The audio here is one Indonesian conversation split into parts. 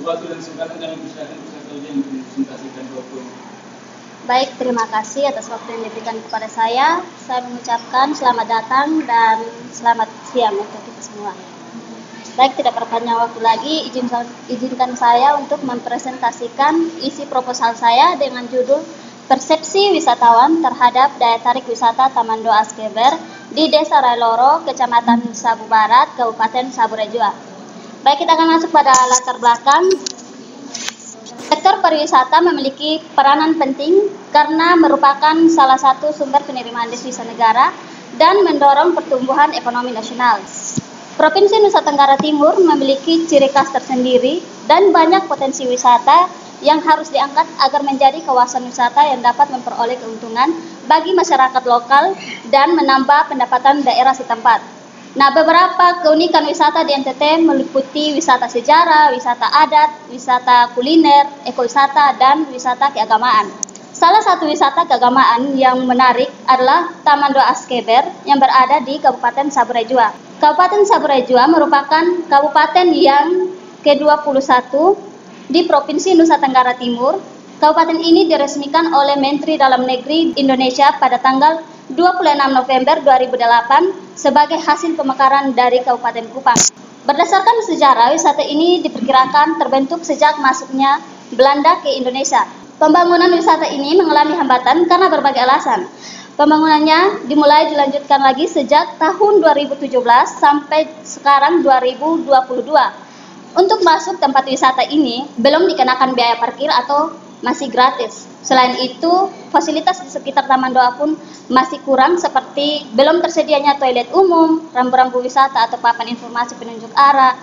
waktu dan kesempatan kami persilakan peserta ujian mempresentasikan dokumen. Baik, terima kasih atas waktu yang diberikan kepada saya. Saya mengucapkan selamat datang dan selamat siang untuk kita semua. Baik, tidak berpanjang waktu lagi, izinkan saya untuk mempresentasikan isi proposal saya dengan judul Persepsi Wisatawan Terhadap Daya Tarik Wisata Taman Doa Askeber di Desa Railoro, Kecamatan Sabu Barat, Kabupaten Sabu Rejua. Baik, kita akan masuk pada latar belakang. Sektor pariwisata memiliki peranan penting karena merupakan salah satu sumber penerimaan devisa negara dan mendorong pertumbuhan ekonomi nasional. Provinsi Nusa Tenggara Timur memiliki ciri khas tersendiri dan banyak potensi wisata yang harus diangkat agar menjadi kawasan wisata yang dapat memperoleh keuntungan bagi masyarakat lokal dan menambah pendapatan daerah setempat. Nah, beberapa keunikan wisata di NTT meliputi wisata sejarah, wisata adat, wisata kuliner, ekowisata, dan wisata keagamaan. Salah satu wisata keagamaan yang menarik adalah Taman Doa Askeber yang berada di Kabupaten Sabu Rejua. Kabupaten Sabu Rejua merupakan kabupaten yang ke-21 di Provinsi Nusa Tenggara Timur. Kabupaten ini diresmikan oleh Menteri Dalam Negeri Indonesia pada tanggal 26 November 2008 sebagai hasil pemekaran dari Kabupaten Kupang. Berdasarkan sejarah, wisata ini diperkirakan terbentuk sejak masuknya Belanda ke Indonesia. Pembangunan wisata ini mengalami hambatan karena berbagai alasan. Pembangunannya dimulai dilanjutkan lagi sejak tahun 2017 sampai sekarang 2022. Untuk masuk tempat wisata ini belum dikenakan biaya parkir atau masih gratis. Selain itu, fasilitas di sekitar Taman Doa pun masih kurang seperti belum tersedianya toilet umum, rambu-rambu wisata atau papan informasi penunjuk arah,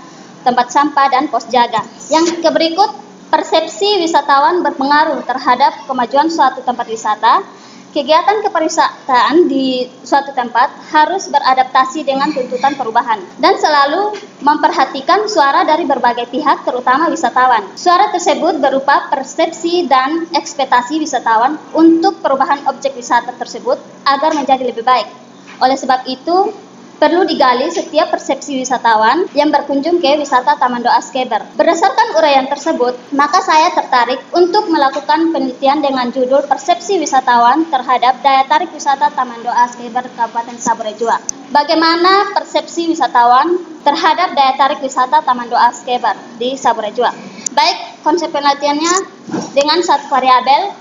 tempat sampah, dan pos jaga. Yang berikut, persepsi wisatawan berpengaruh terhadap kemajuan suatu tempat wisata. Kegiatan kepariwisataan di suatu tempat harus beradaptasi dengan tuntutan perubahan dan selalu memperhatikan suara dari berbagai pihak, terutama wisatawan. Suara tersebut berupa persepsi dan ekspektasi wisatawan untuk perubahan objek wisata tersebut agar menjadi lebih baik. Oleh sebab itu, perlu digali setiap persepsi wisatawan yang berkunjung ke wisata Taman Doa Askeber. Berdasarkan uraian tersebut, maka saya tertarik untuk melakukan penelitian dengan judul Persepsi Wisatawan Terhadap Daya Tarik Wisata Taman Doa Askeber Kabupaten Sabu Rejua. Bagaimana persepsi wisatawan terhadap daya tarik wisata Taman Doa Askeber di Sabu Rejua? Baik, konsep penelitiannya dengan satu variabel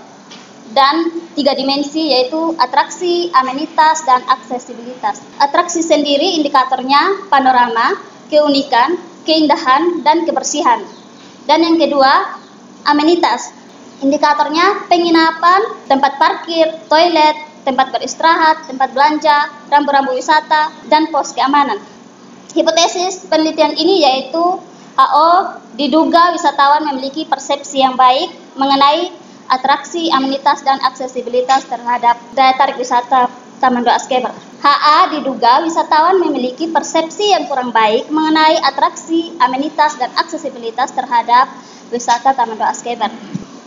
dan 3 dimensi, yaitu atraksi, amenitas, dan aksesibilitas. Atraksi sendiri indikatornya panorama, keunikan, keindahan, dan kebersihan. Dan yang kedua, amenitas. Indikatornya penginapan, tempat parkir, toilet, tempat beristirahat, tempat belanja, rambu-rambu wisata, dan pos keamanan. Hipotesis penelitian ini yaitu AO diduga wisatawan memiliki persepsi yang baik mengenai atraksi, amenitas, dan aksesibilitas terhadap daya tarik wisata Taman Doa Askeber. HA diduga wisatawan memiliki persepsi yang kurang baik mengenai atraksi, amenitas, dan aksesibilitas terhadap wisata Taman Doa Askeber.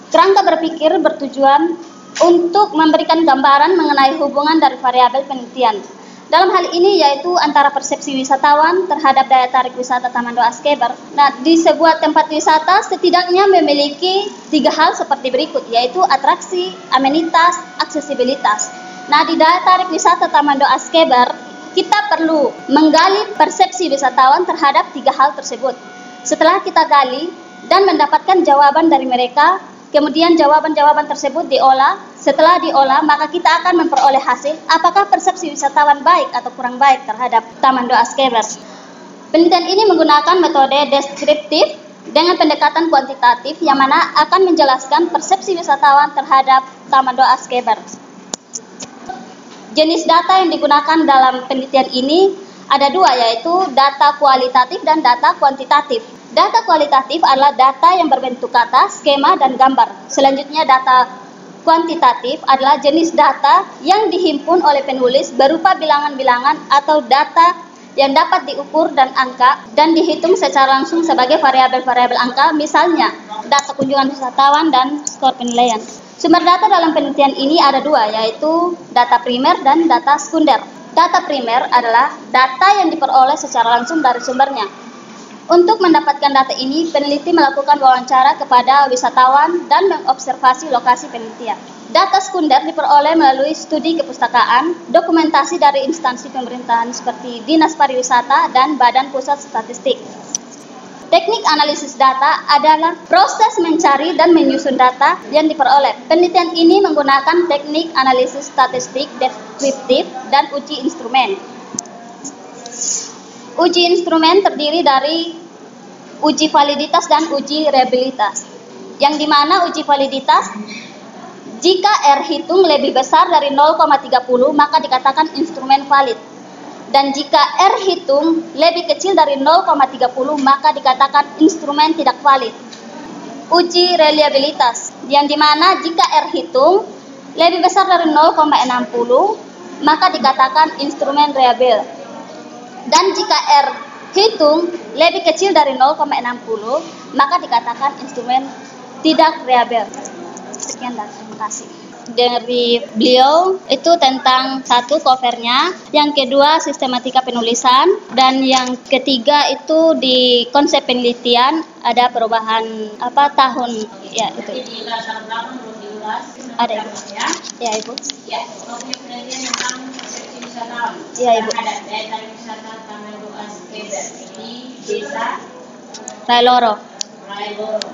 Kerangka berpikir bertujuan untuk memberikan gambaran mengenai hubungan dari variabel penelitian. Dalam hal ini yaitu antara persepsi wisatawan terhadap daya tarik wisata Taman Doa Askeber. Nah, di sebuah tempat wisata setidaknya memiliki 3 hal seperti berikut, yaitu atraksi, amenitas, aksesibilitas. Nah, di daya tarik wisata Taman Doa Askeber, kita perlu menggali persepsi wisatawan terhadap 3 hal tersebut. Setelah kita gali dan mendapatkan jawaban dari mereka, kemudian jawaban-jawaban tersebut diolah. Setelah diolah, maka kita akan memperoleh hasil apakah persepsi wisatawan baik atau kurang baik terhadap Taman Doa Askeber. Penelitian ini menggunakan metode deskriptif dengan pendekatan kuantitatif yang mana akan menjelaskan persepsi wisatawan terhadap Taman Doa Askeber. Jenis data yang digunakan dalam penelitian ini ada 2, yaitu data kualitatif dan data kuantitatif. Data kualitatif adalah data yang berbentuk kata, skema, dan gambar. Selanjutnya, data kuantitatif adalah jenis data yang dihimpun oleh penulis berupa bilangan-bilangan atau data yang dapat diukur dan angka dan dihitung secara langsung sebagai variabel-variabel angka, misalnya data kunjungan wisatawan dan skor penilaian. Sumber data dalam penelitian ini ada 2, yaitu data primer dan data sekunder. Data primer adalah data yang diperoleh secara langsung dari sumbernya. Untuk mendapatkan data ini, peneliti melakukan wawancara kepada wisatawan dan mengobservasi lokasi penelitian. Data sekunder diperoleh melalui studi kepustakaan, dokumentasi dari instansi pemerintahan seperti Dinas Pariwisata dan Badan Pusat Statistik. Teknik analisis data adalah proses mencari dan menyusun data yang diperoleh. Penelitian ini menggunakan teknik analisis statistik deskriptif dan uji instrumen. Uji instrumen terdiri dari uji validitas dan uji reliabilitas. Yang dimana uji validitas, jika R hitung lebih besar dari 0,30 maka dikatakan instrumen valid. Dan jika R hitung lebih kecil dari 0,30 maka dikatakan instrumen tidak valid. Uji reliabilitas, yang dimana jika R hitung lebih besar dari 0,60 maka dikatakan instrumen reliable. Dan jika R hitung lebih kecil dari 0,60 maka dikatakan instrumen tidak reliable. Sekian dan terima kasih. Dari beliau itu tentang satu covernya, yang kedua sistematika penulisan, dan yang ketiga itu di konsep penelitian ada perubahan tahun ya itu. Jadi latar belakang belum diulas. Ada ibu. Ya ibu. Ya, untuk penelitian tentang persepsi wisatawan. Ya ibu. Ada daya tarik wisata Taman Doas Keber di desa Railoro. Railoro.